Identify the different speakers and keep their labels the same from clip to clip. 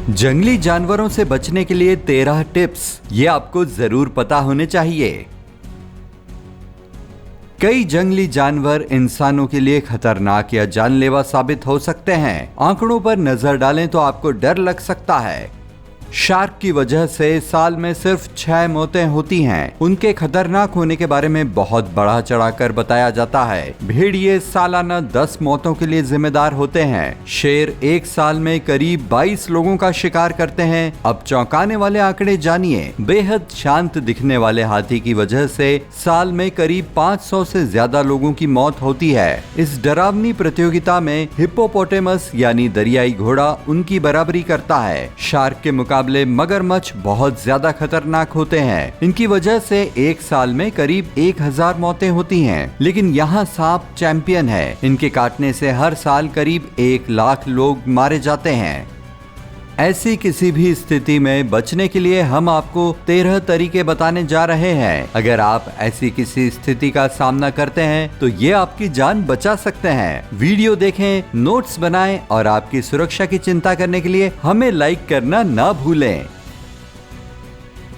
Speaker 1: जंगली जानवरों से बचने के लिए 13 टिप्स, ये आपको जरूर पता होने चाहिए। कई जंगली जानवर इंसानों के लिए खतरनाक या जानलेवा साबित हो सकते हैं। आंकड़ों पर नजर डालें तो आपको डर लग सकता है। शार्क की वजह से साल में सिर्फ 6 मौतें होती हैं। उनके खतरनाक होने के बारे में बहुत बढ़ा चढ़ाकर बताया जाता है। भेड़िए सालाना 10 मौतों के लिए जिम्मेदार होते हैं। शेर एक साल में करीब 22 लोगों का शिकार करते हैं। अब चौंकाने वाले आंकड़े जानिए। बेहद शांत दिखने वाले हाथी की वजह से साल में करीब 500 से ज्यादा लोगों की मौत होती है। इस डरावनी प्रतियोगिता में हिप्पोपोटेमस यानी दरियाई घोड़ा उनकी बराबरी करता है। शार्क के मुकाबले मगरमच्छ बहुत ज्यादा खतरनाक होते हैं। इनकी वजह से एक साल में करीब 1000 मौतें होती हैं। लेकिन यहाँ सांप चैंपियन है। इनके काटने से हर साल करीब 1 लाख लोग मारे जाते हैं। ऐसी किसी भी स्थिति में बचने के लिए हम आपको 13 तरीके बताने जा रहे हैं। अगर आप ऐसी किसी स्थिति का सामना करते हैं तो ये आपकी जान बचा सकते हैं। वीडियो देखें, नोट्स बनाएं और आपकी सुरक्षा की चिंता करने के लिए हमें लाइक करना ना भूलें।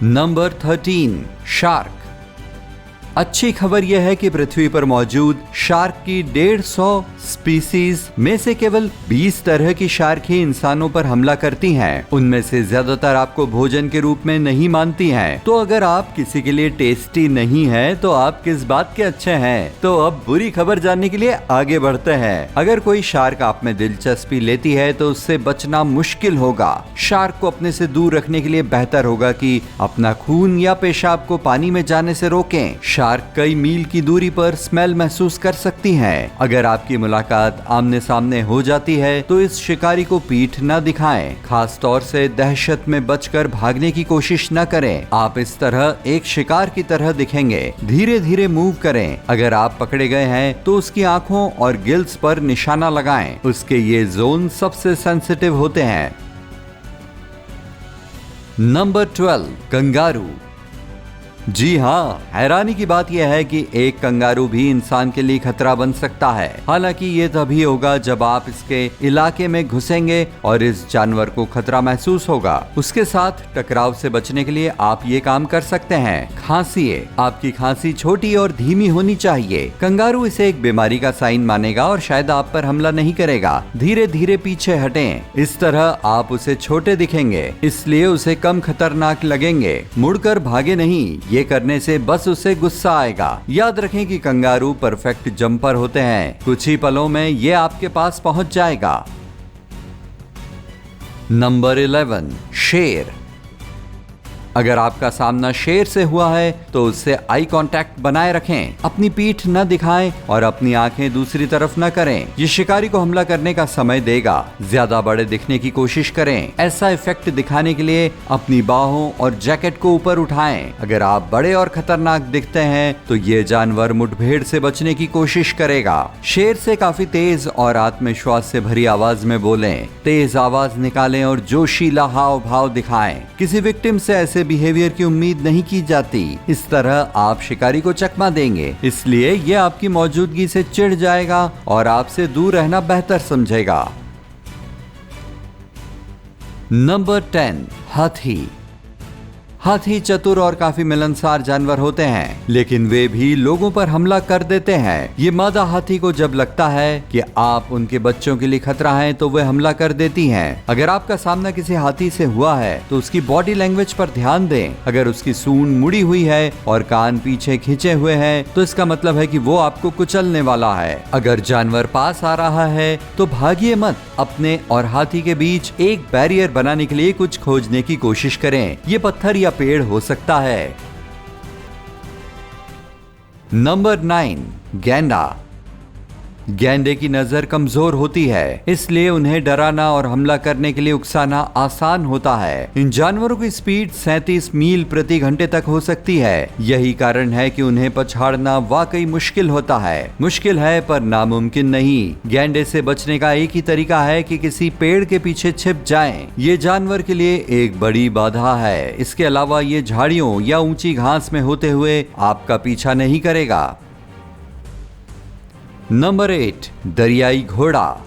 Speaker 1: Number 13, shark. अच्छी खबर यह है कि पृथ्वी पर मौजूद शार्क की 150 स्पीसीज में से केवल 20 तरह की शार्क ही इंसानों पर हमला करती हैं। उनमें से ज्यादातर आपको भोजन के रूप में नहीं मानती हैं। तो अगर आप किसी के लिए टेस्टी नहीं हैं, तो आप किस बात के अच्छे हैं। तो अब बुरी खबर जानने के लिए आगे बढ़ते हैं। अगर कोई शार्क आप में दिलचस्पी लेती है तो उससे बचना मुश्किल होगा। शार्क को अपने से दूर रखने के लिए बेहतर होगा कि अपना खून या पेशाब को पानी में जाने से रोकें। शार्क कई मील की दूरी पर स्मेल महसूस कर सकती हैं। अगर आपकी मुलाकात आमने सामने हो जाती है तो इस शिकारी को पीठ न दिखाएं। खास तौर से दहशत में बचकर भागने की कोशिश न करें। आप इस तरह एक शिकार की तरह दिखेंगे। धीरे धीरे मूव करें। अगर आप पकड़े गए हैं तो उसकी आंखों और गिल्स पर निशाना लगाएं। उसके ये जोन सबसे सेंसिटिव होते हैं। Number 12, kangaroo. जी हाँ, हैरानी की बात यह है कि एक कंगारू भी इंसान के लिए खतरा बन सकता है। हालांकि ये तभी होगा जब आप इसके इलाके में घुसेंगे और इस जानवर को खतरा महसूस होगा। उसके साथ टकराव से बचने के लिए आप ये काम कर सकते हैं। खांसिए। आपकी खांसी छोटी और धीमी होनी चाहिए। कंगारू इसे एक बीमारी का साइन मानेगा और शायद आप पर हमला नहीं करेगा। धीरे धीरे पीछे हटें। इस तरह आप उसे छोटे दिखेंगे, इसलिए उसे कम खतरनाक लगेंगे। मुड़कर भागे नहीं। ये करने से बस उसे गुस्सा आएगा। याद रखें कि कंगारू परफेक्ट जंपर होते हैं। कुछ ही पलों में ये आपके पास पहुंच जाएगा। नंबर 11, शेर। अगर आपका सामना शेर से हुआ है तो उससे आई कांटेक्ट बनाए रखें। अपनी पीठ न दिखाएं और अपनी आंखें दूसरी तरफ न करें। ये शिकारी को हमला करने का समय देगा। ज्यादा बड़े दिखने की कोशिश करें। ऐसा इफेक्ट दिखाने के लिए अपनी बाहों और जैकेट को ऊपर उठाएं। अगर आप बड़े और खतरनाक दिखते हैं तो ये जानवर मुठभेड़ से बचने की कोशिश करेगा। शेर से काफी तेज और आत्मविश्वास से भरी आवाज में बोलें। तेज आवाज निकालें और जोशीला हाव भाव दिखाएं। किसी विक्टिम से ऐसे बिहेवियर की उम्मीद नहीं की जाती। इस तरह आप शिकारी को चकमा देंगे, इसलिए यह आपकी मौजूदगी से चिढ़ जाएगा और आपसे दूर रहना बेहतर समझेगा। नंबर 10, हाथी। हाथी चतुर और काफी मिलनसार जानवर होते हैं, लेकिन वे भी लोगों पर हमला कर देते हैं। ये मादा हाथी को जब लगता है कि आप उनके बच्चों के लिए खतरा हैं, तो वे हमला कर देती हैं। अगर आपका सामना किसी हाथी से हुआ है तो उसकी बॉडी लैंग्वेज पर ध्यान दें। अगर उसकी सूंड मुड़ी हुई है और कान पीछे खींचे हुए हैं तो इसका मतलब है कि वो आपको कुचलने वाला है। अगर जानवर पास आ रहा है तो भागिए मत। अपने और हाथी के बीच एक बैरियर बनाने के लिए कुछ खोजने की कोशिश करें। ये पत्थर या पेड़ हो सकता है। नंबर 9, गैंडा। गैंडे की नजर कमजोर होती है, इसलिए उन्हें डराना और हमला करने के लिए उकसाना आसान होता है। इन जानवरों की स्पीड 37 मील प्रति घंटे तक हो सकती है। यही कारण है कि उन्हें पछाड़ना वाकई मुश्किल होता है। मुश्किल है पर नामुमकिन नहीं। गैंडे से बचने का एक ही तरीका है कि किसी पेड़ के पीछे छिप जाएं। ये जानवर के लिए एक बड़ी बाधा है। इसके अलावा ये झाड़ियों या ऊंची घास में होते हुए आपका पीछा नहीं करेगा। नंबर 8, दरियाई घोड़ा।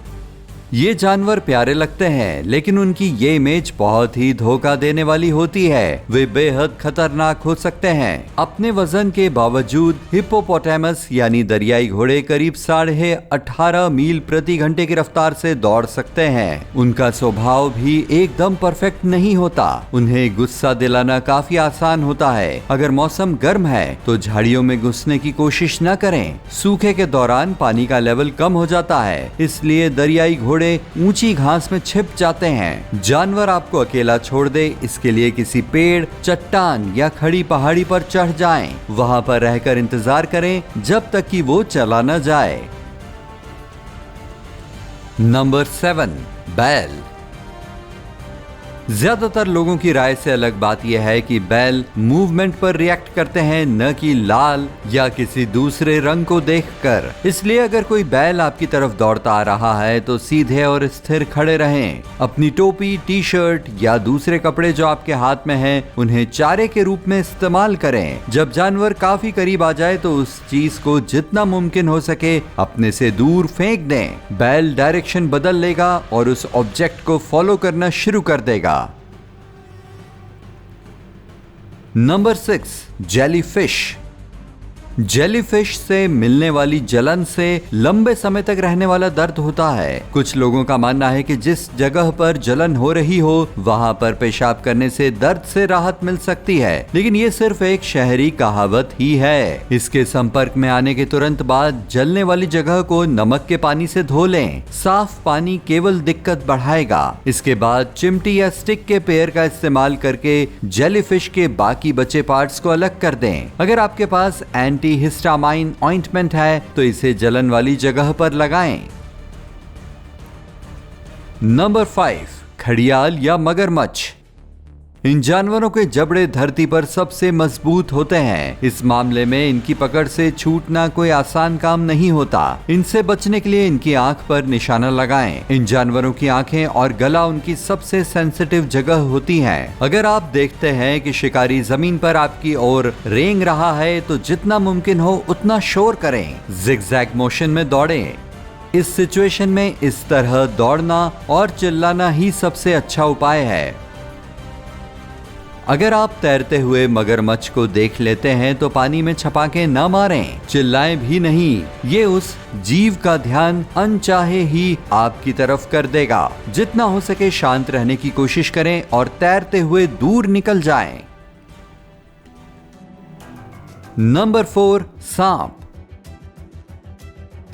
Speaker 1: ये जानवर प्यारे लगते हैं, लेकिन उनकी ये इमेज बहुत ही धोखा देने वाली होती है। वे बेहद खतरनाक हो सकते हैं। अपने वजन के बावजूद हिप्पोपोटामस यानी दरियाई घोड़े करीब 18.5 मील प्रति घंटे की रफ्तार से दौड़ सकते हैं। उनका स्वभाव भी एकदम परफेक्ट नहीं होता। उन्हें गुस्सा दिलाना काफी आसान होता है। अगर मौसम गर्म है तो झाड़ियों में घुसने की कोशिश न करें। सूखे के दौरान पानी का लेवल कम हो जाता है, इसलिए दरियाई घोड़े ऊंची घास में छिप जाते हैं। जानवर आपको अकेला छोड़ दे, इसके लिए किसी पेड़, चट्टान या खड़ी पहाड़ी पर चढ़ जाएं। वहां पर रहकर इंतजार करें जब तक कि वो चला न जाए। नंबर 7, बैल। ज्यादातर लोगों की राय से अलग बात यह है कि बैल मूवमेंट पर रिएक्ट करते हैं, न कि लाल या किसी दूसरे रंग को देखकर। इसलिए अगर कोई बैल आपकी तरफ दौड़ता आ रहा है तो सीधे और स्थिर खड़े रहें। अपनी टोपी, टी शर्ट या दूसरे कपड़े जो आपके हाथ में हैं, उन्हें चारे के रूप में इस्तेमाल करें। जब जानवर काफी करीब आ जाए तो उस चीज को जितना मुमकिन हो सके अपने से दूर फेंक दें। बैल डायरेक्शन बदल लेगा और उस ऑब्जेक्ट को फॉलो करना शुरू कर देगा। Number 6, jellyfish. जेलीफिश से मिलने वाली जलन से लंबे समय तक रहने वाला दर्द होता है। कुछ लोगों का मानना है कि जिस जगह पर जलन हो रही हो वहां पर पेशाब करने से दर्द से राहत मिल सकती है, लेकिन ये सिर्फ एक शहरी कहावत ही है। इसके संपर्क में आने के तुरंत बाद जलने वाली जगह को नमक के पानी से धो लें। साफ पानी केवल दिक्कत बढ़ाएगा। इसके बाद चिमटी या स्टिक के पेयर का इस्तेमाल करके जेलीफिश के बाकी बचे पार्ट्स को अलग कर दें। अगर आपके पास एंटीहिस्टामाइन ऑइंटमेंट है तो इसे जलन वाली जगह पर लगाएं। नंबर 5, घड़ियाल या मगरमच्छ। इन जानवरों के जबड़े धरती पर सबसे मजबूत होते हैं। इस मामले में इनकी पकड़ से छूटना कोई आसान काम नहीं होता। इनसे बचने के लिए इनकी आंख पर निशाना लगाएं। इन जानवरों की आंखें और गला उनकी सबसे सेंसिटिव जगह होती हैं। अगर आप देखते हैं कि शिकारी जमीन पर आपकी ओर रेंग रहा है तो जितना मुमकिन हो उतना शोर करें। जिगजैग मोशन में दौड़ें। इस सिचुएशन में इस तरह दौड़ना और चिल्लाना ही सबसे अच्छा उपाय है। अगर आप तैरते हुए मगरमच्छ को देख लेते हैं तो पानी में छपाके न मारें, चिल्लाएं भी नहीं। ये उस जीव का ध्यान अनचाहे ही आपकी तरफ कर देगा। जितना हो सके शांत रहने की कोशिश करें और तैरते हुए दूर निकल जाएं। नंबर 4, सांप।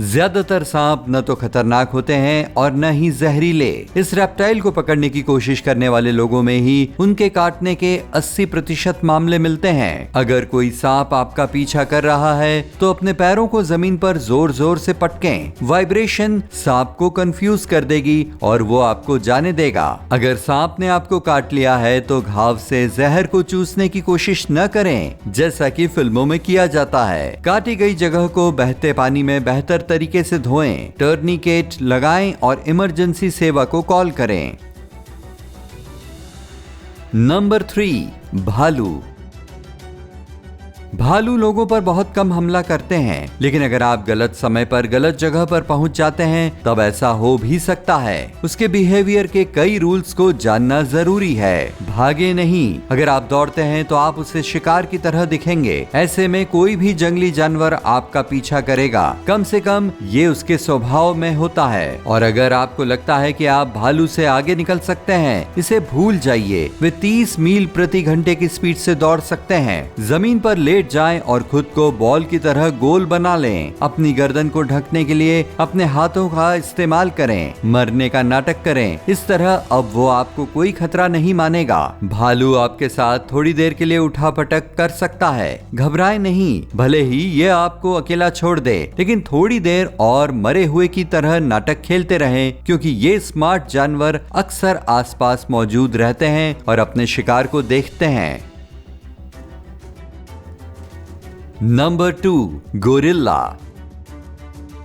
Speaker 1: ज्यादातर सांप न तो खतरनाक होते हैं और न ही जहरीले। इस रेप्टाइल को पकड़ने की कोशिश करने वाले लोगों में ही उनके काटने के 80% मामले मिलते हैं। अगर कोई सांप आपका पीछा कर रहा है तो अपने पैरों को जमीन पर जोर जोर से पटकें। वाइब्रेशन सांप को कंफ्यूज कर देगी और वो आपको जाने देगा। अगर सांप ने आपको काट लिया है तो घाव से जहर को चूसने की कोशिश न करें, जैसा कि फिल्मों में किया जाता है। काटी गई जगह को बहते पानी में बेहतर तरीके से धोएं, टर्निकेट लगाएं और इमरजेंसी सेवा को कॉल करें। नंबर 3, भालू। भालू लोगों पर बहुत कम हमला करते हैं, लेकिन अगर आप गलत समय पर गलत जगह पर पहुंच जाते हैं तब ऐसा हो भी सकता है। उसके बिहेवियर के कई रूल्स को जानना जरूरी है। भागे नहीं। अगर आप दौड़ते हैं तो आप उसे शिकार की तरह दिखेंगे। ऐसे में कोई भी जंगली जानवर आपका पीछा करेगा। कम से कम ये उसके स्वभाव में होता है। और अगर आपको लगता है कि आप भालू से आगे निकल सकते हैं, इसे भूल जाइए। वे 30 मील प्रति घंटे की स्पीड से दौड़ सकते हैं। जमीन पर लेट जाएं और खुद को बॉल की तरह गोल बना लें। अपनी गर्दन को ढकने के लिए अपने हाथों का इस्तेमाल करें। मरने का नाटक करें। इस तरह अब वो आपको कोई खतरा नहीं मानेगा। भालू आपके साथ थोड़ी देर के लिए उठा पटक कर सकता है। घबराएं नहीं। भले ही ये आपको अकेला छोड़ दे, लेकिन थोड़ी देर और मरे हुए की तरह नाटक खेलते रहें, क्योंकि ये स्मार्ट जानवर अक्सर आसपास मौजूद रहते हैं और अपने शिकार को देखते हैं। Number 2, gorilla.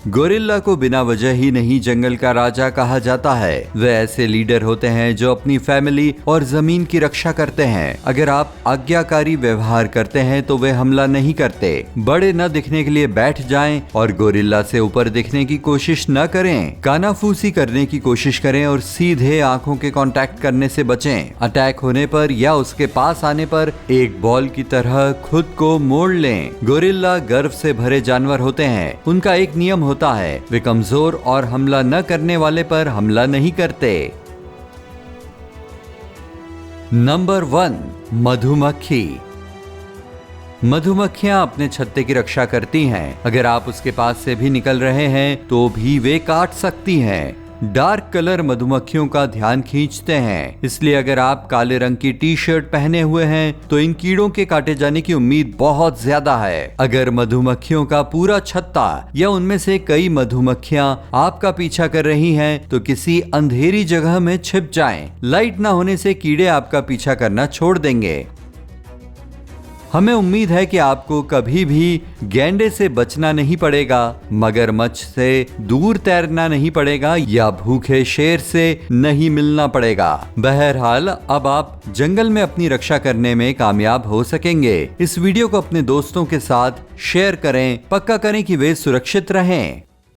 Speaker 1: गोरिल्ला को बिना वजह ही नहीं जंगल का राजा कहा जाता है। वे ऐसे लीडर होते हैं जो अपनी फैमिली और जमीन की रक्षा करते हैं। अगर आप आज्ञाकारी व्यवहार करते हैं तो वे हमला नहीं करते। बड़े न दिखने के लिए बैठ जाएं और गोरिल्ला से ऊपर दिखने की कोशिश न करें। कानाफूसी करने की कोशिश करें और सीधे आंखों के कांटेक्ट करने से बचें। अटैक होने पर या उसके पास आने पर एक बॉल की तरह खुद को मोड़ लें। गोरिल्ला गर्व से भरे जानवर होते हैं। उनका एक नियम होता है, वे कमजोर और हमला न करने वाले पर हमला नहीं करते। नंबर 1, मधुमक्खी। मधुमक्खियां अपने छत्ते की रक्षा करती हैं। अगर आप उसके पास से भी निकल रहे हैं तो भी वे काट सकती हैं। डार्क कलर मधुमक्खियों का ध्यान खींचते हैं, इसलिए अगर आप काले रंग की टी शर्ट पहने हुए हैं तो इन कीड़ों के काटे जाने की उम्मीद बहुत ज्यादा है। अगर मधुमक्खियों का पूरा छत्ता या उनमें से कई मधुमक्खियां आपका पीछा कर रही हैं तो किसी अंधेरी जगह में छिप जाएं। लाइट ना होने से कीड़े आपका पीछा करना छोड़ देंगे। हमें उम्मीद है कि आपको कभी भी गैंडे से बचना नहीं पड़ेगा, मगरमच्छ से दूर तैरना नहीं पड़ेगा या भूखे शेर से नहीं मिलना पड़ेगा। बहरहाल अब आप जंगल में अपनी रक्षा करने में कामयाब हो सकेंगे। इस वीडियो को अपने दोस्तों के साथ शेयर करें, पक्का करें कि वे सुरक्षित रहें।